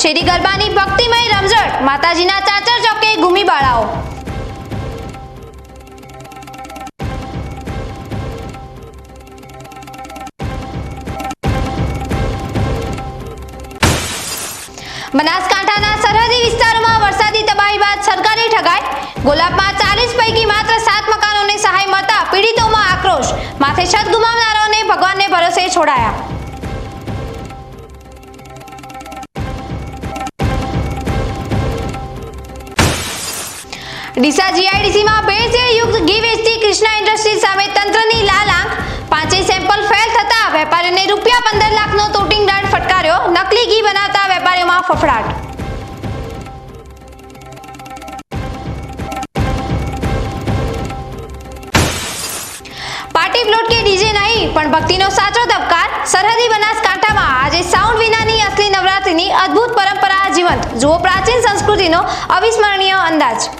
શેરી ગરબાની ભક્તિમય રમઝટ, માતાજીના ચાચર ચોકે ઘૂમી બાળાઓ। બનાસકાંઠાના સરહદી વિસ્તારોમાં વરસાદી તબાહી બાદ સરકારી ઠગાઈ। ગોલાબમાં 40 પૈકી માત્ર 7 મકાનોને સહાય મળતા પીડિતોમાં આક્રોશ, માથે છત ગુમાવનારાઓને ભગવાનને ભરોસે છોડાયા। ડીસા જીઆઈડીસીમાં ભેળસેળયુક્ત ઘી વેચતી કૃષ્ણા ઇન્ડસ્ટ્રીઝ સામે તંત્રની લાલ આંખ, 5 સેમ્પલ ફેલ થતા વેપારીઓને ₹15 લાખનો તોટિંગ દંડ ફટકાર્યો। નકલી ઘી બનાવતા વેપારીઓમાં ફફડાટ। પાર્ટી પ્લોટ કે ડીજે નહીં પણ ભક્તિનો સાચો ધબકાર, સરહદી બનાસકાંઠામાં આજે સાઉન્ડ વિનાની અસલી નવરાત્રીની અદ્ભુત પરંપરા જીવંત। જુઓ પ્રાચીન સંસ્કૃતિનો અવિસ્મરણીય અંદાજ।